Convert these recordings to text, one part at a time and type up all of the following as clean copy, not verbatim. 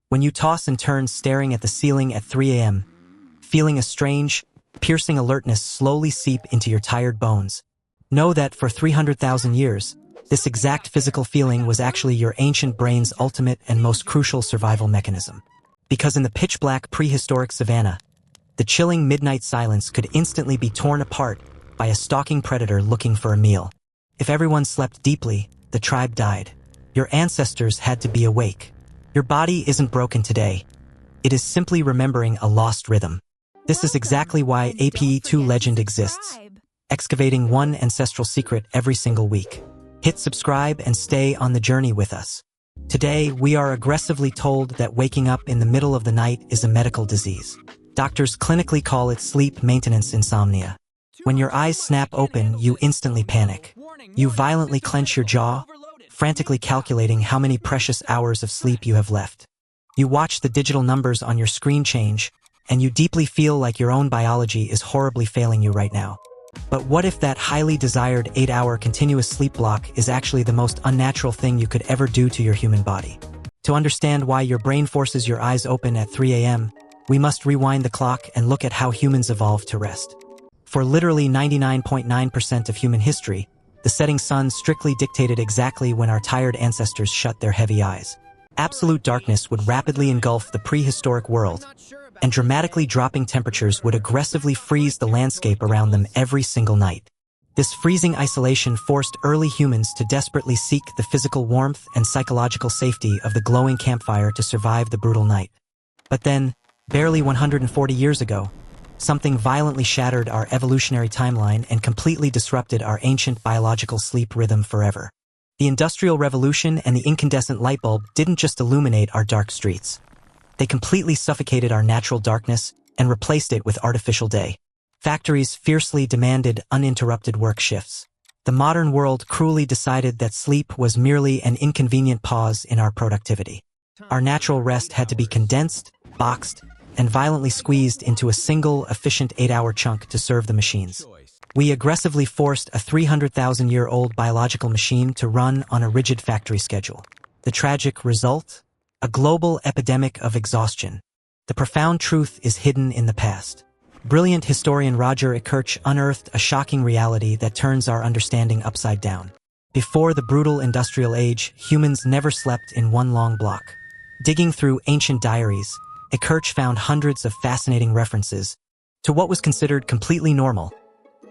When you toss and turn staring at the ceiling at 3 a.m., feeling a strange, piercing alertness slowly seep into your tired bones, know that for 300,000 years, this exact physical feeling was actually your ancient brain's ultimate and most crucial survival mechanism. Because in the pitch-black prehistoric savanna, the chilling midnight silence could instantly be torn apart by a stalking predator looking for a meal. If everyone slept deeply, the tribe died. Your ancestors had to be awake. Your body isn't broken today. It is simply remembering a lost rhythm. This is exactly why APE2 Legend exists, excavating one ancestral secret every single week. Hit subscribe and stay on the journey with us. Today, we are aggressively told that waking up in the middle of the night is a medical disease. Doctors clinically call it sleep maintenance insomnia. When your eyes snap open, you instantly panic. You violently clench your jaw, frantically calculating how many precious hours of sleep you have left. You watch the digital numbers on your screen change, and you deeply feel like your own biology is horribly failing you right now. But what if that highly desired 8-hour continuous sleep block is actually the most unnatural thing you could ever do to your human body? To understand why your brain forces your eyes open at 3 a.m., we must rewind the clock and look at how humans evolved to rest. For literally 99.9% of human history, the setting sun strictly dictated exactly when our tired ancestors shut their heavy eyes. Absolute darkness would rapidly engulf the prehistoric world, and dramatically dropping temperatures would aggressively freeze the landscape around them every single night. This freezing isolation forced early humans to desperately seek the physical warmth and psychological safety of the glowing campfire to survive the brutal night. But then, barely 140 years ago, something violently shattered our evolutionary timeline and completely disrupted our ancient biological sleep rhythm forever. The Industrial Revolution and the incandescent lightbulb didn't just illuminate our dark streets. They completely suffocated our natural darkness and replaced it with artificial day. Factories fiercely demanded uninterrupted work shifts. The modern world cruelly decided that sleep was merely an inconvenient pause in our productivity. Our natural rest had to be condensed, boxed, and violently squeezed into a single, efficient 8-hour chunk to serve the machines. We aggressively forced a 300,000-year-old biological machine to run on a rigid factory schedule. The tragic result? A global epidemic of exhaustion. The profound truth is hidden in the past. Brilliant historian Roger Ekirch unearthed a shocking reality that turns our understanding upside down. Before the brutal industrial age, humans never slept in one long block. Digging through ancient diaries, Ekirch found hundreds of fascinating references to what was considered completely normal: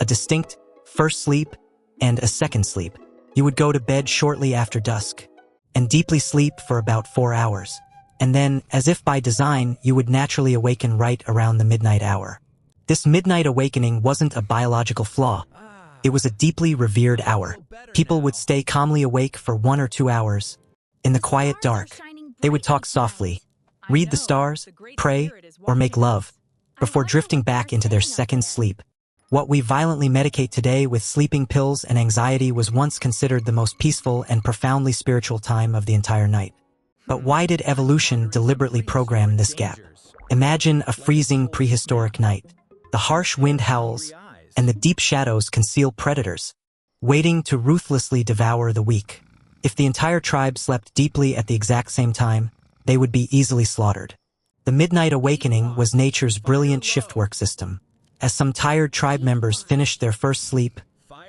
a distinct first sleep and a second sleep. You would go to bed shortly after dusk and deeply sleep for about 4 hours. And then, as if by design, you would naturally awaken right around the midnight hour. This midnight awakening wasn't a biological flaw. It was a deeply revered hour. People would stay calmly awake for 1 or 2 hours. In the quiet dark, they would talk softly, read the stars, pray, or make love, before drifting back into their second sleep. What we violently medicate today with sleeping pills and anxiety was once considered the most peaceful and profoundly spiritual time of the entire night. But why did evolution deliberately program this gap? Imagine a freezing prehistoric night. The harsh wind howls, and the deep shadows conceal predators, waiting to ruthlessly devour the weak. If the entire tribe slept deeply at the exact same time, they would be easily slaughtered. The midnight awakening was nature's brilliant shift-work system. As some tired tribe members finished their first sleep,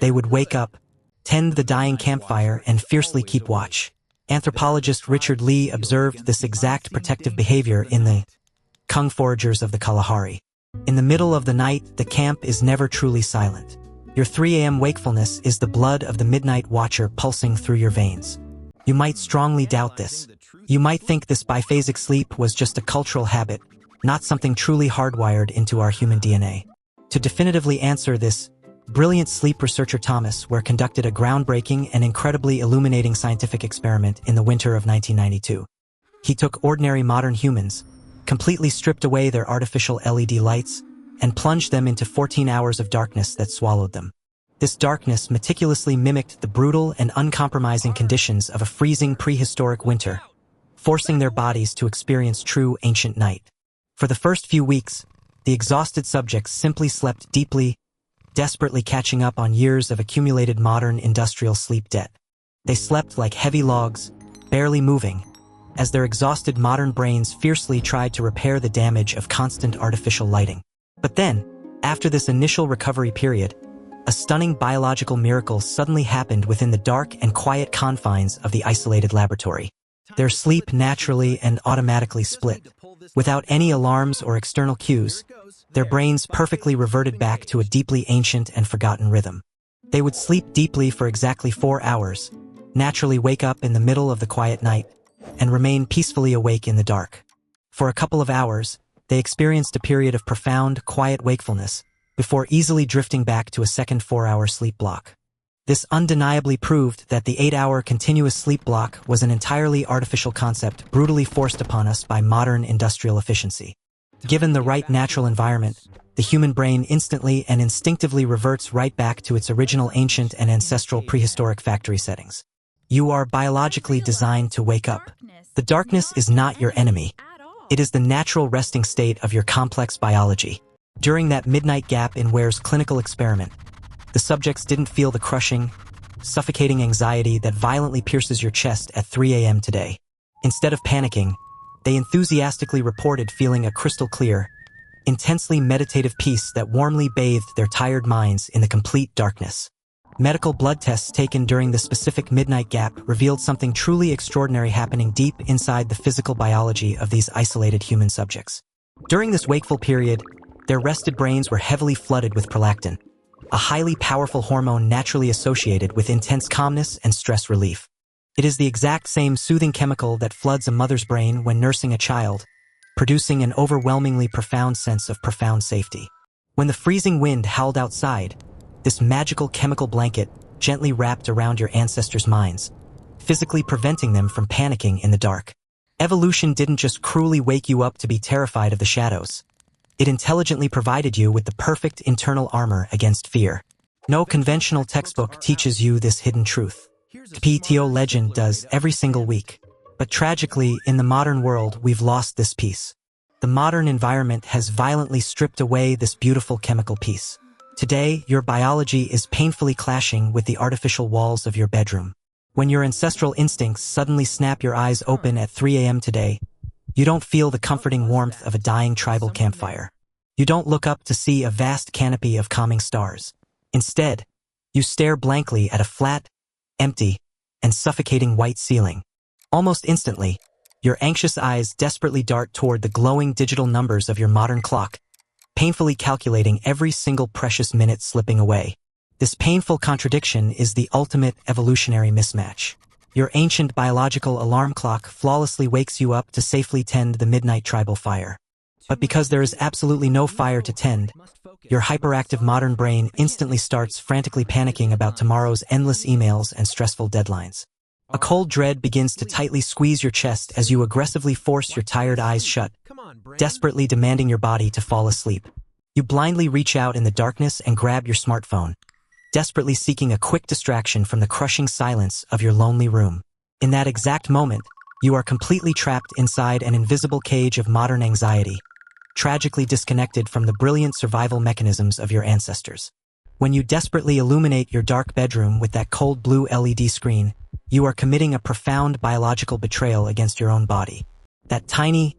they would wake up, tend the dying campfire, and fiercely keep watch. Anthropologist Richard Lee observed this exact protective behavior in the Kung foragers of the Kalahari. In the middle of the night, the camp is never truly silent. Your 3 a.m. wakefulness is the blood of the midnight watcher pulsing through your veins. You might strongly doubt this. You might think this biphasic sleep was just a cultural habit, not something truly hardwired into our human DNA. To definitively answer this, brilliant sleep researcher Thomas Ware conducted a groundbreaking and incredibly illuminating scientific experiment in the winter of 1992. He took ordinary modern humans, completely stripped away their artificial LED lights, and plunged them into 14 hours of darkness that swallowed them. This darkness meticulously mimicked the brutal and uncompromising conditions of a freezing prehistoric winter, forcing their bodies to experience true ancient night. For the first few weeks, the exhausted subjects simply slept deeply, desperately catching up on years of accumulated modern industrial sleep debt. They slept like heavy logs, barely moving, as their exhausted modern brains fiercely tried to repair the damage of constant artificial lighting. But then, after this initial recovery period, a stunning biological miracle suddenly happened within the dark and quiet confines of the isolated laboratory. Their sleep naturally and automatically split. Without any alarms or external cues, their brains perfectly reverted back to a deeply ancient and forgotten rhythm. They would sleep deeply for exactly 4 hours, naturally wake up in the middle of the quiet night, and remain peacefully awake in the dark. For a couple of hours, they experienced a period of profound, quiet wakefulness, before easily drifting back to a second 4-hour sleep block. This undeniably proved that the 8-hour continuous sleep block was an entirely artificial concept brutally forced upon us by modern industrial efficiency. Given the right natural environment, the human brain instantly and instinctively reverts right back to its original ancient and ancestral prehistoric factory settings. You are biologically designed to wake up. The darkness is not your enemy. It is the natural resting state of your complex biology. During that midnight gap in Ware's clinical experiment, the subjects didn't feel the crushing, suffocating anxiety that violently pierces your chest at 3 a.m. today. Instead of panicking, they enthusiastically reported feeling a crystal clear, intensely meditative peace that warmly bathed their tired minds in the complete darkness. Medical blood tests taken during the specific midnight gap revealed something truly extraordinary happening deep inside the physical biology of these isolated human subjects. During this wakeful period, their rested brains were heavily flooded with prolactin, a highly powerful hormone naturally associated with intense calmness and stress relief. It is the exact same soothing chemical that floods a mother's brain when nursing a child, producing an overwhelmingly profound sense of profound safety. When the freezing wind howled outside, this magical chemical blanket gently wrapped around your ancestors' minds, physically preventing them from panicking in the dark. Evolution didn't just cruelly wake you up to be terrified of the shadows. It intelligently provided you with the perfect internal armor against fear. No conventional textbook teaches you this hidden truth. PTO legend does every single week. But tragically, in the modern world, we've lost this piece. The modern environment has violently stripped away this beautiful chemical piece. Today, your biology is painfully clashing with the artificial walls of your bedroom. When your ancestral instincts suddenly snap your eyes open at 3 a.m. today, you don't feel the comforting warmth of a dying tribal campfire. You don't look up to see a vast canopy of calming stars. Instead, you stare blankly at a flat, empty, and suffocating white ceiling. Almost instantly, your anxious eyes desperately dart toward the glowing digital numbers of your modern clock, painfully calculating every single precious minute slipping away. This painful contradiction is the ultimate evolutionary mismatch. Your ancient biological alarm clock flawlessly wakes you up to safely tend the midnight tribal fire. But because there is absolutely no fire to tend, your hyperactive modern brain instantly starts frantically panicking about tomorrow's endless emails and stressful deadlines. A cold dread begins to tightly squeeze your chest as you aggressively force your tired eyes shut, desperately demanding your body to fall asleep. You blindly reach out in the darkness and grab your smartphone, desperately seeking a quick distraction from the crushing silence of your lonely room. In that exact moment, you are completely trapped inside an invisible cage of modern anxiety, tragically disconnected from the brilliant survival mechanisms of your ancestors. When you desperately illuminate your dark bedroom with that cold blue LED screen, you are committing a profound biological betrayal against your own body. That tiny,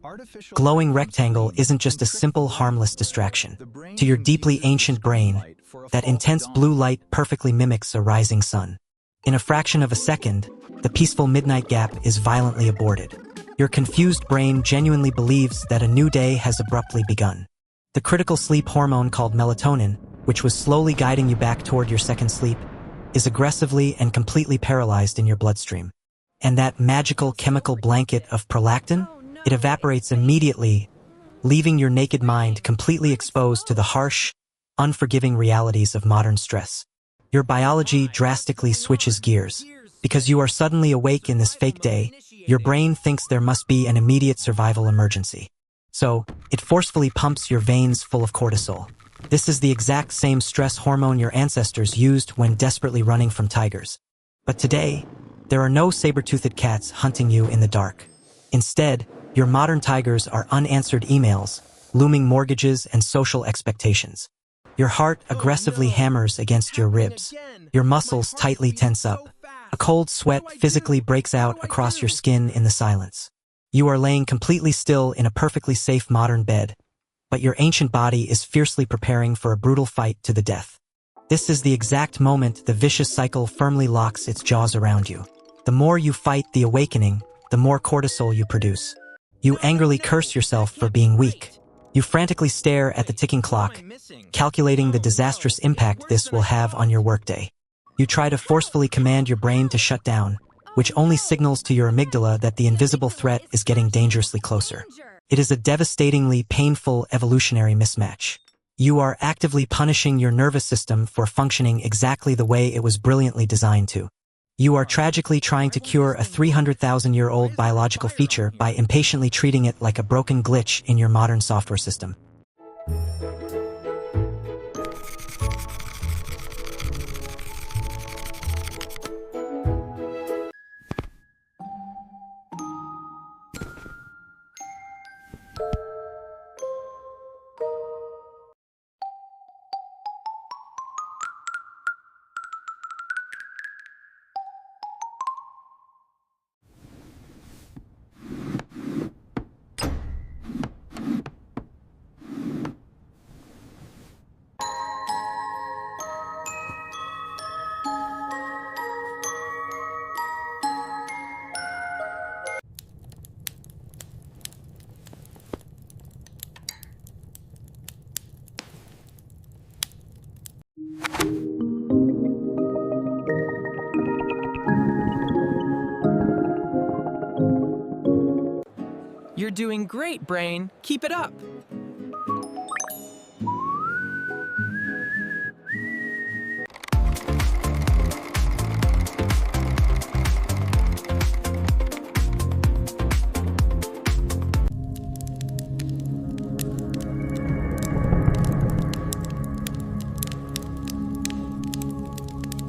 glowing rectangle isn't just a simple, harmless distraction. To your deeply ancient brain, that intense blue light perfectly mimics a rising sun. In a fraction of a second, the peaceful midnight gap is violently aborted. Your confused brain genuinely believes that a new day has abruptly begun. The critical sleep hormone called melatonin, which was slowly guiding you back toward your second sleep, is aggressively and completely paralyzed in your bloodstream. And that magical chemical blanket of prolactin, it evaporates immediately, leaving your naked mind completely exposed to the harsh, unforgiving realities of modern stress. Your biology drastically switches gears. Because you are suddenly awake in this fake day, your brain thinks there must be an immediate survival emergency. So, it forcefully pumps your veins full of cortisol. This is the exact same stress hormone your ancestors used when desperately running from tigers. But today, there are no saber-toothed cats hunting you in the dark. Instead, your modern tigers are unanswered emails, looming mortgages, and social expectations. Your heart aggressively hammers against your ribs. Your muscles tightly tense up. A cold sweat physically breaks out across your skin in the silence. You are laying completely still in a perfectly safe modern bed, but your ancient body is fiercely preparing for a brutal fight to the death. This is the exact moment the vicious cycle firmly locks its jaws around you. The more you fight the awakening, the more cortisol you produce. You angrily curse yourself for being weak. You frantically stare at the ticking clock, calculating the disastrous impact this will have on your workday. You try to forcefully command your brain to shut down, which only signals to your amygdala that the invisible threat is getting dangerously closer. It is a devastatingly painful evolutionary mismatch. You are actively punishing your nervous system for functioning exactly the way it was brilliantly designed to. You are tragically trying to cure a 300,000-year-old biological feature by impatiently treating it like a broken glitch in your modern software system. You're doing great, Brain. Keep it up.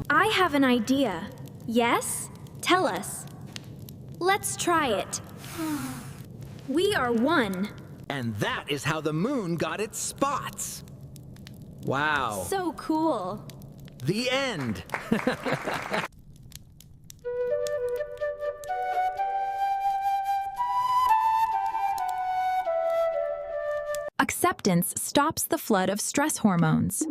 I have an idea. Yes? Tell us. Let's try it. We are one. And that is how the moon got its spots. Wow. So cool. The end. Acceptance stops the flood of stress hormones.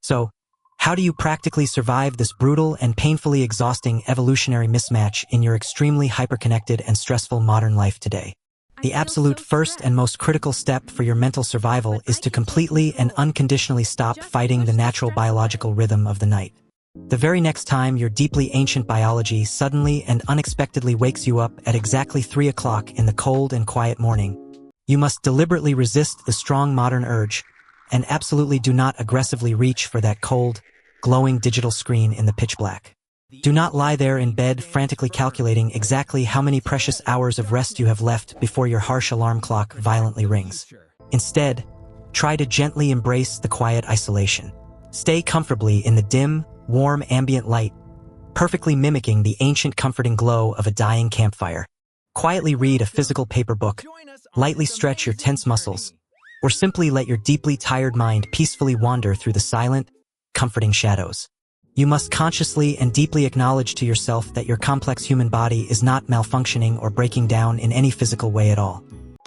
So, how do you practically survive this brutal and painfully exhausting evolutionary mismatch in your extremely hyperconnected and stressful modern life today? The absolute first and most critical step for your mental survival is to completely and unconditionally stop fighting the natural biological rhythm of the night. The very next time your deeply ancient biology suddenly and unexpectedly wakes you up at exactly 3 o'clock in the cold and quiet morning, you must deliberately resist the strong modern urge and absolutely do not aggressively reach for that cold, glowing digital screen in the pitch black. Do not lie there in bed frantically calculating exactly how many precious hours of rest you have left before your harsh alarm clock violently rings. Instead, try to gently embrace the quiet isolation. Stay comfortably in the dim, warm ambient light, perfectly mimicking the ancient comforting glow of a dying campfire. Quietly read a physical paper book, lightly stretch your tense muscles, or simply let your deeply tired mind peacefully wander through the silent, comforting shadows. You must consciously and deeply acknowledge to yourself that your complex human body is not malfunctioning or breaking down in any physical way at all.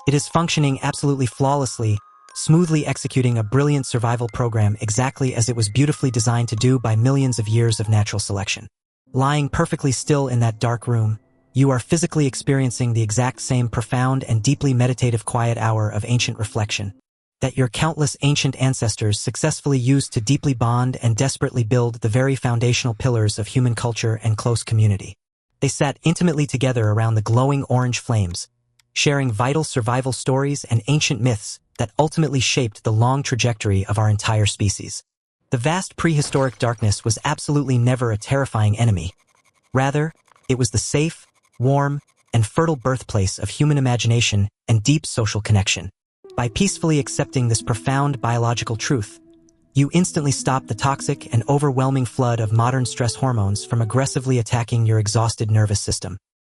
It is functioning absolutely flawlessly, smoothly executing a brilliant survival program exactly as it was beautifully designed to do by millions of years of natural selection. Lying perfectly still in that dark room, you are physically experiencing the exact same profound and deeply meditative quiet hour of ancient reflection that your countless ancient ancestors successfully used to deeply bond and desperately build the very foundational pillars of human culture and close community. They sat intimately together around the glowing orange flames, sharing vital survival stories and ancient myths that ultimately shaped the long trajectory of our entire species. The vast prehistoric darkness was absolutely never a terrifying enemy. Rather, it was the safe, warm, and fertile birthplace of human imagination and deep social connection. By peacefully accepting this profound biological truth, you instantly stop the toxic and overwhelming flood of modern stress hormones from aggressively attacking your exhausted nervous system.